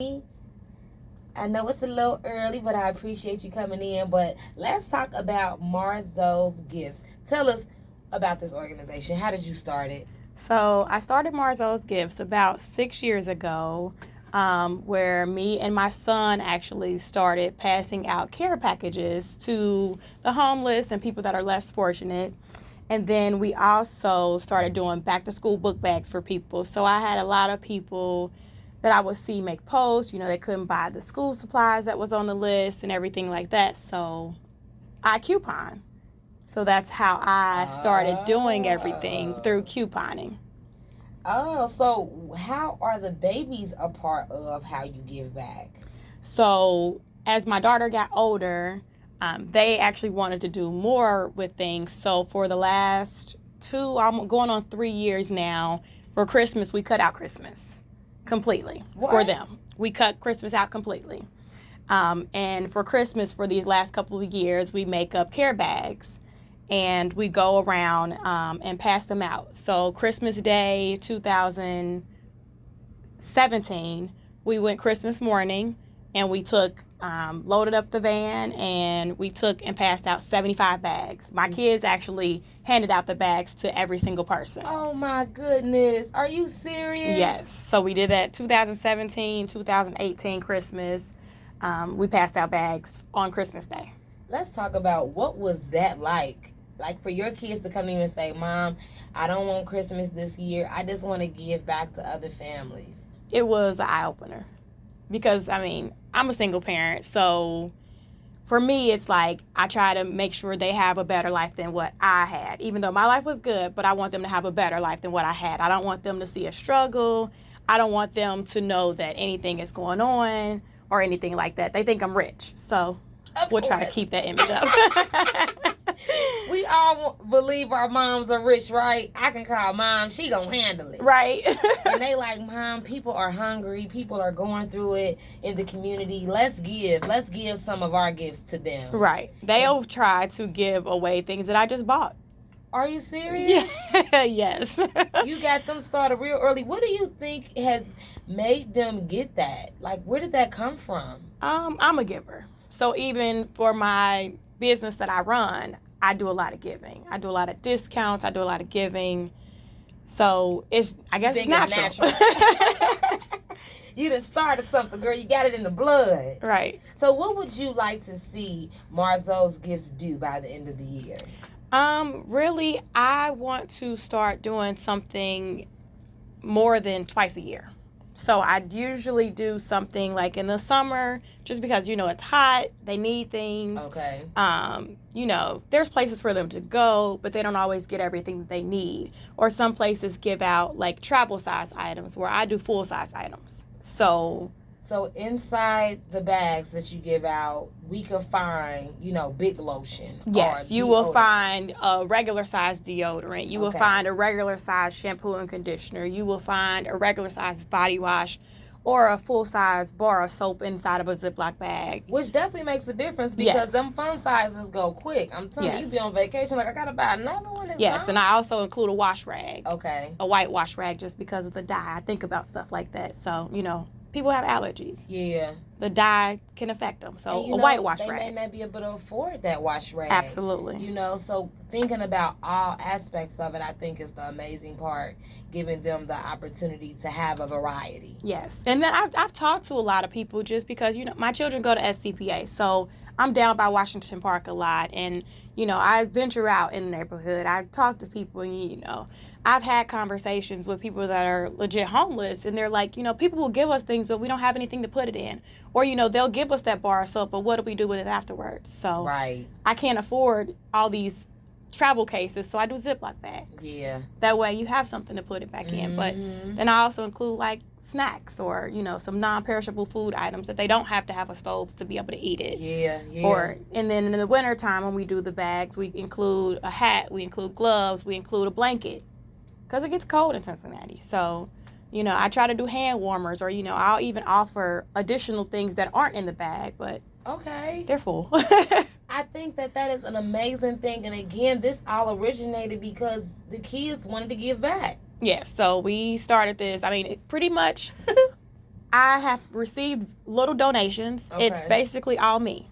I know it's a little early, but I appreciate you coming in. But let's talk about MarZoes Gifts. Tell us about this organization. How did you start it? So I started MarZoes Gifts about 6 years ago, where me and my son actually started passing out care packages to the homeless and people that are less fortunate. And then we also started doing back to school book bags for people. So I had a lot of people that I would see make posts. They couldn't buy the school supplies that was on the list and everything like that. So I coupon. So that's how I started doing everything through couponing. Oh, so how are the babies a part of how you give back? So as my daughter got older, they actually wanted to do more with things. So for the last I'm going on 3 years now, for Christmas, we cut out Christmas completely. What? For them. We cut Christmas out completely. And for Christmas, for these last couple of years, we make up care bags. And we go around and pass them out. So Christmas Day 2017, we went Christmas morning, and we loaded up the van, and we took and passed out 75 bags. My kids actually handed out the bags to every single person. Oh my goodness. Are you serious? Yes. So we did that 2017, 2018 Christmas. We passed out bags on Christmas Day. Let's talk about what was that like? Like for your kids to come to you and say, Mom, I don't want Christmas this year. I just want to give back to other families. It was an eye-opener because, I'm a single parent. So for me, it's like I try to make sure they have a better life than what I had. Even though my life was good, but I want them to have a better life than what I had. I don't want them to see a struggle. I don't want them to know that anything is going on or anything like that. They think I'm rich. So we'll try to keep that image up. We all believe our moms are rich, right? I can call Mom. She gonna handle it. Right. And they like, Mom, people are hungry. People are going through it in the community. Let's give some of our gifts to them. Right. They'll try to give away things that I just bought. Are you serious? Yes. You got them started real early. What do you think has made them get that? Like, where did that come from? I'm a giver. So even for my business that I run, I do a lot of giving. I do a lot of discounts. I do a lot of giving. So I guess it's natural. You done started something, girl. You got it in the blood. Right. So what would you like to see MarZoes Gifts do by the end of the year? Really, I want to start doing something more than twice a year. So I usually do something like in the summer, just because, it's hot, they need things. Okay. There's places for them to go, but they don't always get everything that they need. Or some places give out like travel size items where I do full size items. So inside the bags that you give out, we could find, big lotion. Yes, you will find a regular size deodorant. You will find a regular size shampoo and conditioner. You will find a regular size body wash or a full size bar of soap inside of a Ziploc bag. Which definitely makes a difference because them fun sizes go quick. I'm telling you be on vacation, like I gotta buy another one. Yes, and I also include a wash rag. Okay. A white wash rag just because of the dye. I think about stuff like that. So, people have allergies. Yeah. The dye can affect them. So a white wash rag. They may not be able to afford that wash rag. Absolutely. So thinking about all aspects of it, I think is the amazing part, giving them the opportunity to have a variety. Yes. And then I've talked to a lot of people just because, my children go to SCPA. So I'm down by Washington Park a lot. And, I venture out in the neighborhood. I talk to people and, I've had conversations with people that are legit homeless, and they're like, people will give us things, but we don't have anything to put it in. Or, they'll give us that bar of soap, but what do we do with it afterwards? So right. I can't afford all these travel cases, so I do Ziploc bags. Yeah. That way you have something to put it back in. But then I also include like snacks or, some non-perishable food items that they don't have to have a stove to be able to eat it. Yeah. And then in the winter time when we do the bags, we include a hat, we include gloves, we include a blanket. Because it gets cold in Cincinnati. So, I try to do hand warmers or, I'll even offer additional things that aren't in the bag, but they're full. I think that is an amazing thing. And again, this all originated because the kids wanted to give back. Yes. So we started this. Pretty much I have received little donations. Okay. It's basically all me.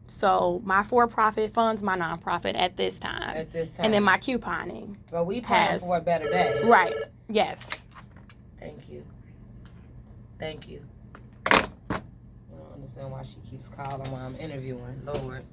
So my for-profit funds my nonprofit at this time. At this time. And then my couponing. But we praying for a better day. Right. Yes. Thank you. Thank you. I don't understand why she keeps calling while I'm interviewing. Lord.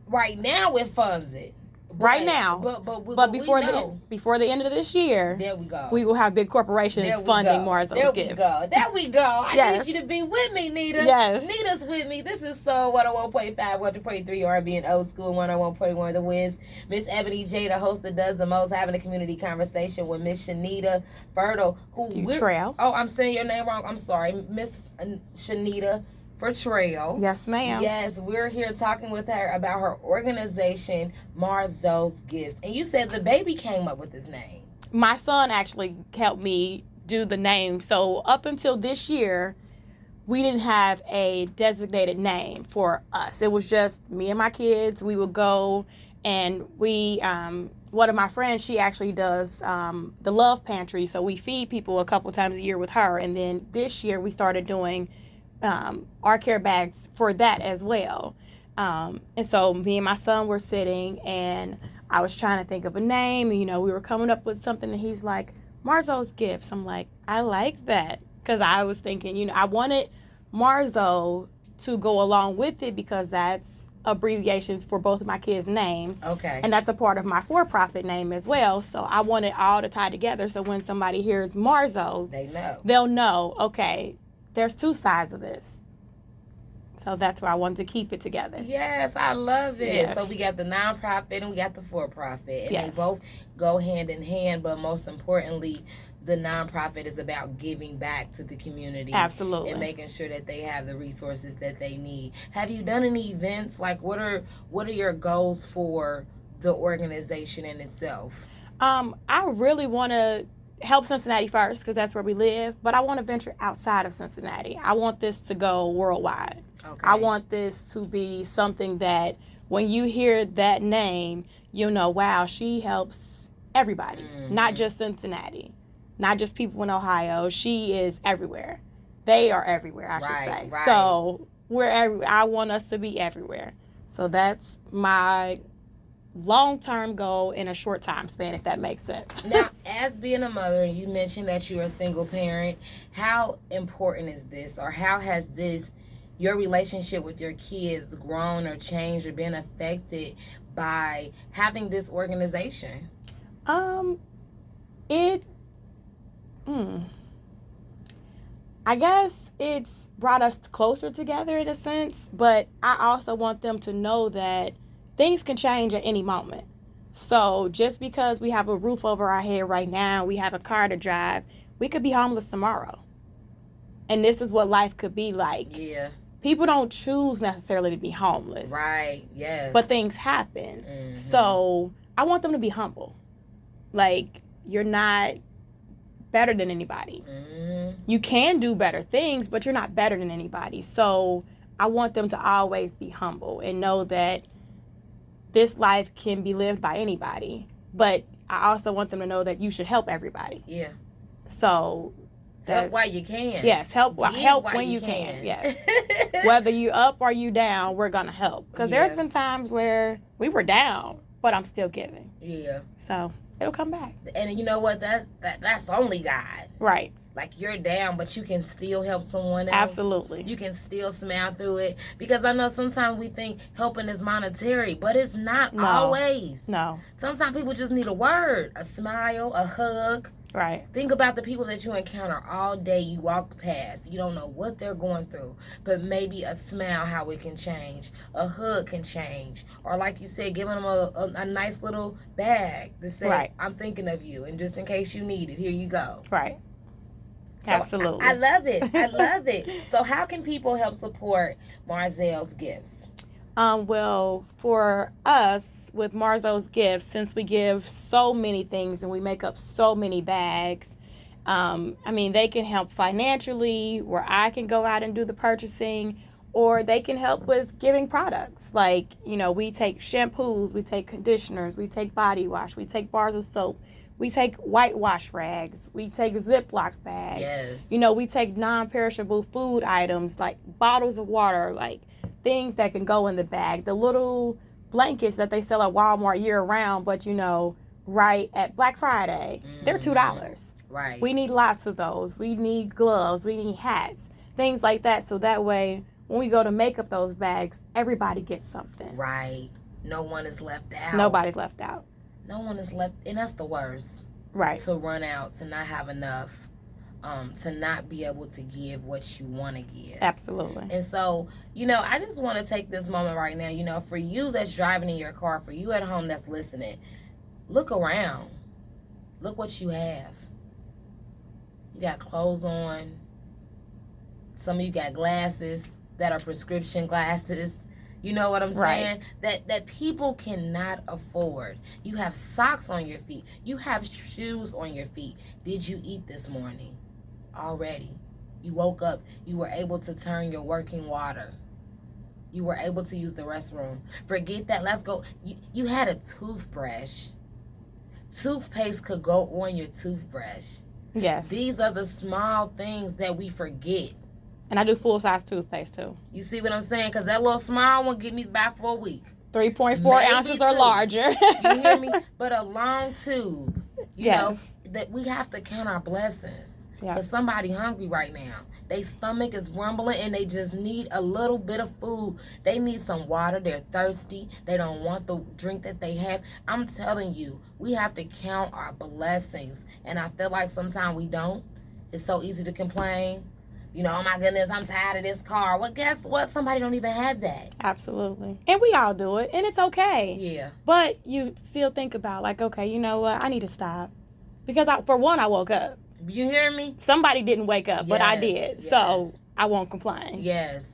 Right now it funds it. Right now. But before the end of this year, there we go. We will have big corporations funding MarZoes Gifts. There we go. I need you to be with me, Nita. Yes. Nita's with me. This is Soul 101.5, 102.3 R&B and Old School 101.1 The Winds. Miss Ebony J, the host that does the most, having a community conversation with Miss Shanita Fertile, I'm saying your name wrong. I'm sorry. Miss Shanita Trail. Yes, ma'am. Yes, we're here talking with her about her organization, MarZoes Gifts. And you said the baby came up with his name. My son actually helped me do the name. So up until this year, we didn't have a designated name for us. It was just me and my kids. We would go and one of my friends, she actually does the Love Pantry. So we feed people a couple times a year with her. And then this year we started doing our care bags for that as well. And so me and my son were sitting and I was trying to think of a name. We were coming up with something and he's like, MarZoes Gifts. I'm like, I like that. Because I was thinking, I wanted Marzo to go along with it because that's abbreviations for both of my kids' names. Okay. And that's a part of my for-profit name as well. So I want it all to tie together. So when somebody hears MarZoes, they'll know, okay, there's two sides of this. So that's why I wanted to keep it together. Yes, I love it. Yes. So we got the nonprofit and we got the for-profit. And yes. They both go hand in hand, but most importantly, the nonprofit is about giving back to the community. Absolutely. And making sure that they have the resources that they need. Have you done any events? Like what are your goals for the organization in itself? I really want to help Cincinnati first because that's where we live, but I want to venture outside of Cincinnati. I want this to go worldwide. Okay. I want this to be something that when you hear that name, you'll know, wow, she helps everybody, not just Cincinnati, not just people in Ohio. She is everywhere. They are everywhere, I should say. Right. So I want us to be everywhere. So that's my long-term goal in a short time span, if that makes sense. Now, as being a mother, you mentioned that you're a single parent. How important is this, or how has your relationship with your kids grown or changed or been affected by having this organization? I guess it's brought us closer together in a sense, but I also want them to know that things can change at any moment. So just because we have a roof over our head right now, we have a car to drive, we could be homeless tomorrow. And this is what life could be like. Yeah. People don't choose necessarily to be homeless. Right, yes. But things happen. Mm-hmm. So I want them to be humble. Like, you're not better than anybody. Mm-hmm. You can do better things, but you're not better than anybody. So I want them to always be humble and know that this life can be lived by anybody, but I also want them to know that you should help everybody. Yeah. So help while you can. Yes, help when you can. Yes. Whether you up or you down, we're gonna help. Because there's been times where we were down, but I'm still giving. Yeah. So it'll come back. And you know what? That's only God. Right. Like, you're down, but you can still help someone else. Absolutely. You can still smile through it. Because I know sometimes we think helping is monetary, but it's not always. No. Sometimes people just need a word, a smile, a hug. Right. Think about the people that you encounter all day. You walk past. You don't know what they're going through. But maybe a smile, how it can change. A hug can change. Or like you said, giving them a nice little bag to say, right, I'm thinking of you. And just in case you need it, here you go. Right. So absolutely. I love it. I love it. So how can people help support MarZoes Gifts? Well, for us with MarZoes Gifts, since we give so many things and we make up so many bags, they can help financially, where I can go out and do the purchasing, or they can help with giving products. Like, we take shampoos, we take conditioners, we take body wash, we take bars of soap. We take whitewash rags. We take Ziploc bags. Yes. You know, we take non-perishable food items like bottles of water, like things that can go in the bag. The little blankets that they sell at Walmart year-round, but, you know, right at Black Friday, they're $2. Right. We need lots of those. We need gloves. We need hats. Things like that. So that way, when we go to make up those bags, everybody gets something. Right. No one is left out. Nobody's left out. No one is left, and that's the worst. Right. To run out, to not have enough, to not be able to give what you want to give. Absolutely. And so, you know, I just want to take this moment right now, you know, for you that's driving in your car, for you at home that's listening, look around. Look what you have. You got clothes on. Some of you got glasses that are prescription glasses. You know what I'm saying? Right. That people cannot afford. You have socks on your feet. You have shoes on your feet. Did you eat this morning? Already. You woke up. You were able to turn your working water. You were able to use the restroom. Forget that. Let's go. You had a toothbrush. Toothpaste could go on your toothbrush. Yes. These are the small things that we forget. And I do full-size toothpaste, too. You see what I'm saying? Because that little small one get me by for a week. 3.4 ounces or larger. You hear me? But a long tube. You know, Yes. that we have to count our blessings. Yeah. Because somebody hungry right now. Their stomach is rumbling and they just need a little bit of food. They need some water. They're thirsty. They don't want the drink that they have. I'm telling you, we have to count our blessings. And I feel like sometimes we don't. It's so easy to complain. You know, oh my goodness, I'm tired of this car. Well, guess what? Somebody don't even have that. Absolutely. And we all do it. And it's okay. Yeah. But you still think about, like, okay, you know what? I need to stop. Because, for one, I woke up. You hear me? Somebody didn't wake up, but I Yes, did. yes. So I won't complain. Yes.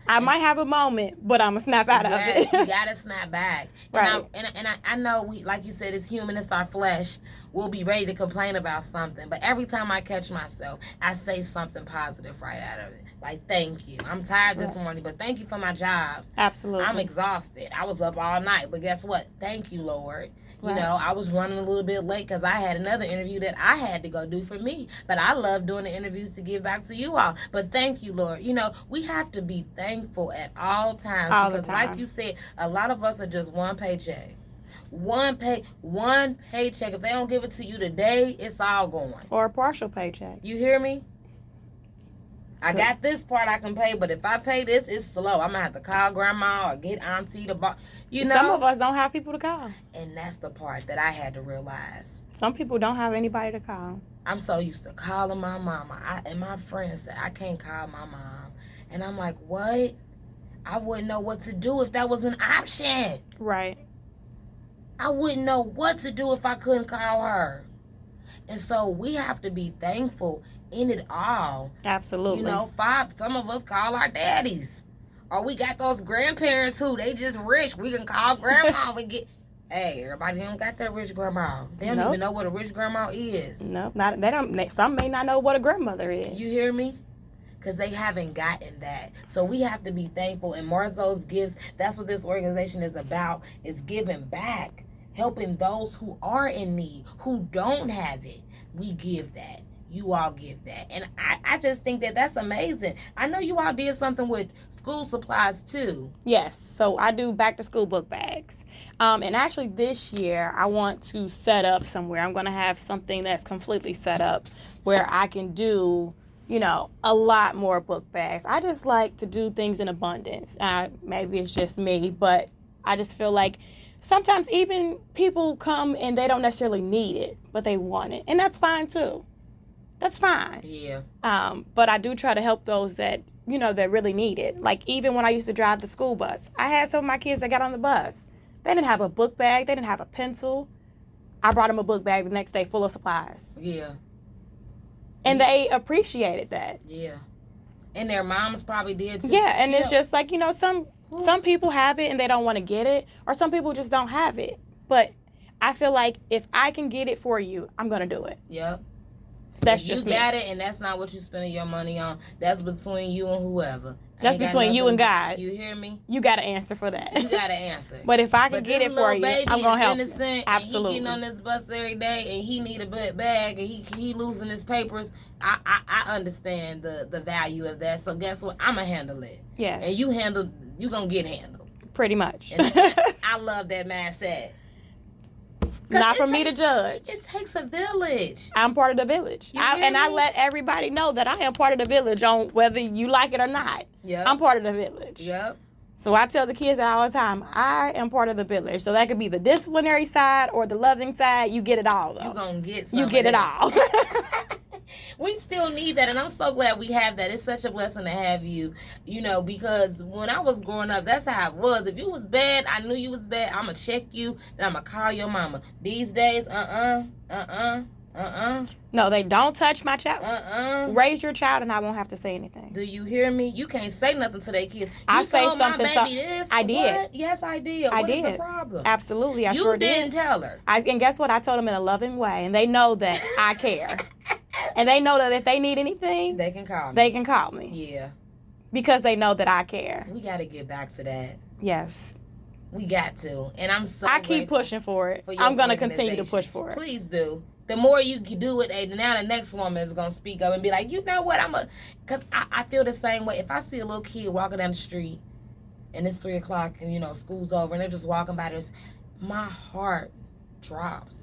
I might have a moment, but I'm going to snap out of it. You gotta snap back. Right. And I know we, like you said, it's human, it's our flesh. We'll be ready to complain about something. But every time I catch myself, I say something positive right out of it. Like, thank you. I'm tired this morning, but thank you for my job. Absolutely. I'm exhausted. I was up all night, but guess what? Thank you, Lord. You know, I was running a little bit late because I had another interview that I had to go do for me. But I love doing the interviews to give back to you all. But thank you, Lord. You know, we have to be thankful at all times. All because the time. like you said, a lot of us are just one paycheck. One paycheck. If they don't give it to you today, it's all going. Or a partial paycheck. You hear me? I got this part I can pay, but if I pay this, it's slow. I'm going to have to call grandma or get auntie to buy. You know? Some of us don't have people to call. And that's the part that I had to realize. Some people don't have anybody to call. I'm so used to calling my mama. And my friends said, I can't call my mom. And I'm like, what? I wouldn't know what to do if that was an option. Right. I wouldn't know what to do if I couldn't call her. And so we have to be thankful in it all. Absolutely. You know, some of us call our daddies. Or we got those grandparents who they just rich. We can call grandma and get. Hey, everybody don't got that rich grandma. They don't even know what a rich grandma is. No, not they don't. Some may not know what a grandmother is. You hear me? Because they haven't gotten that. So we have to be thankful. And MarZoes Gifts, that's what this organization is about, is giving back. Helping those who are in need, who don't have it. We give that. You all give that. And I just think that that's amazing. I know you all did something with school supplies too. Yes. So I do back to school book bags. And actually this year I want to set up somewhere. I'm going to have something that's completely set up where I can do, you know, a lot more book bags. I just like to do things in abundance. Maybe it's just me, but I just feel like sometimes even people come and they don't necessarily need it, but they want it. And that's fine too. That's fine. Yeah. But I do try to help those that, you know, that really need it. Like even when I used to drive the school bus, I had some of my kids that got on the bus. They didn't have a book bag. They didn't have a pencil. I brought them a book bag the next day full of supplies. Yeah. And they appreciated that. Yeah. And their moms probably did too. Yeah, and it's just like, you know, some people have it and they don't want to get it, or some people just don't have it. But I feel like if I can get it for you, I'm going to do it. Yep. That's if just you got it, and that's not what you're spending your money on. That's between you and whoever. That's between you and God. You hear me? You got to answer for that. You got to answer. But if I can get it for you, I'm going to help innocent, you. Absolutely. And he getting on this bus every day, and he need a bag, and he losing his papers. I understand the value of that. So guess what? I'm going to handle it. Yes. And you going to get handled. Pretty much. And I love that mindset. Not for me to judge. It takes a village. I'm part of the village. I let everybody know that I am part of the village on whether you like it or not. Yep. I'm part of the village. Yep. So I tell the kids that all the time, I am part of the village. So that could be the disciplinary side or the loving side. You get it all, though. You're going to get some. You get it all. We still need that, and I'm so glad we have that. It's such a blessing to have you, because when I was growing up, that's how it was. If you was bad, I knew you was bad. I'm going to check you, then I'm going to call your mama. These days, No, they don't touch my child. Raise your child, and I won't have to say anything. Do you hear me? You can't say nothing to their kids. I say something. I did. What? Yes, I did. What is the problem? Absolutely, I sure did. You didn't tell her. And guess what? I told them in a loving way, and they know that I care. And they know that if they need anything, they can call me. They can call me. Yeah. Because they know that I care. We got to get back to that. Yes. We got to. And I'm so I keep pushing for it. I'm going to continue to push for it. Please do. The more you do it, now the next woman is going to speak up and be like, you know what? Because I feel the same way. If I see a little kid walking down the street and it's 3 o'clock and, school's over and they're just walking by this, my heart drops.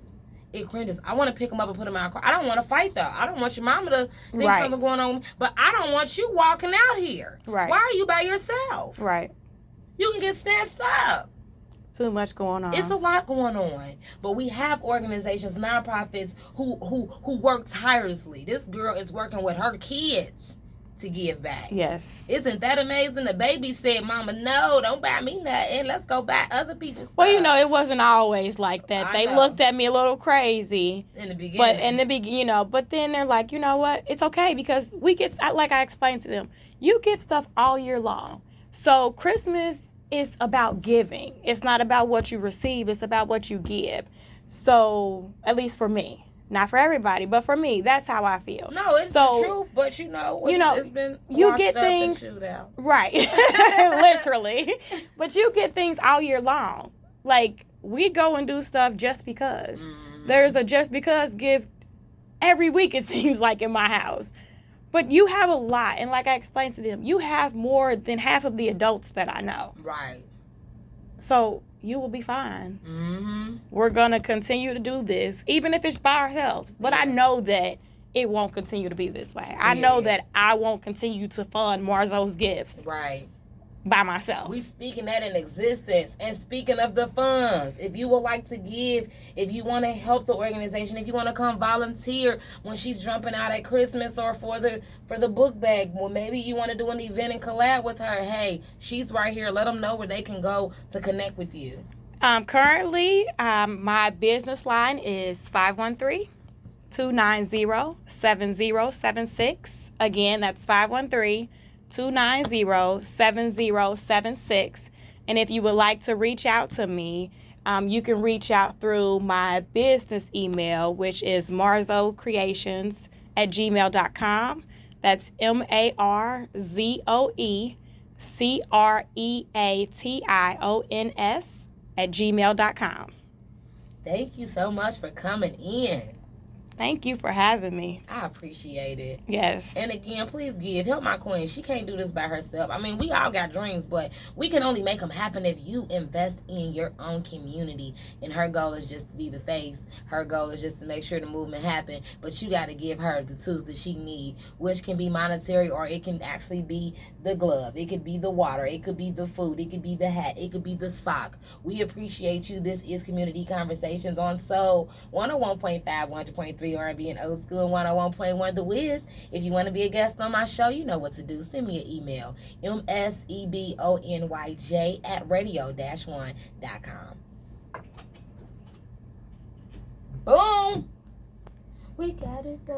It cringes. I want to pick them up and put them out. I don't want to fight, though. I don't want your mama to think something going on. But I don't want you walking out here. Right. Why are you by yourself? Right. You can get snatched up. Too much going on. It's a lot going on. But we have organizations, nonprofits who work tirelessly. This girl is working with her kids to give back. Yes. Isn't that amazing? The baby said, Mama, no, don't buy me nothing. Let's go buy other people's stuff. Well, it wasn't always like that. They looked at me a little crazy. In the beginning. But in the beginning, but then they're like, you know what? It's okay because we get, like I explained to them, you get stuff all year long. So Christmas is about giving. It's not about what you receive. It's about what you give. So, at least for me. Not for everybody, but for me, that's how I feel. No, it's the truth, but it's been you get things out. Right, literally. But you get things all year long. Like we go and do stuff just because. Mm-hmm. There's a just because gift every week. It seems like in my house, but you have a lot, and like I explained to them, you have more than half of the adults that I know. Right. So. You will be fine. Mm-hmm. We're going to continue to do this, even if it's by ourselves. But I know that it won't continue to be this way. I know that I won't continue to fund MarZoes Gifts. Right. By myself. We speaking that in existence. And speaking of the funds, if you would like to give, if you want to help the organization, if you want to come volunteer when she's jumping out at Christmas or for the book bag, well, maybe you want to do an event and collab with her. Hey, she's right here. Let them know where they can go to connect with you. Currently, my business line is 513-290-7076. Again, that's 513-290-7076. And if you would like to reach out to me, you can reach out through my business email, which is marzoecreations@gmail.com. That's MarZoecreations@gmail.com. Thank you so much for coming in. Thank you for having me. I appreciate it. Yes. And again, please give. Help my queen. She can't do this by herself. I mean, we all got dreams, but we can only make them happen if you invest in your own community. And her goal is just to be the face. Her goal is just to make sure the movement happen. But you got to give her the tools that she needs, which can be monetary or it can actually be the glove. It could be the water. It could be the food. It could be the hat. It could be the sock. We appreciate you. This is Community Conversations on Soul 101.5, 100.3 R&B and Old School, and 101.1 The Wiz. If you want to be a guest on my show, you know what to do. Send me an email, msebonyj@radio-1.com. Boom! We got it done.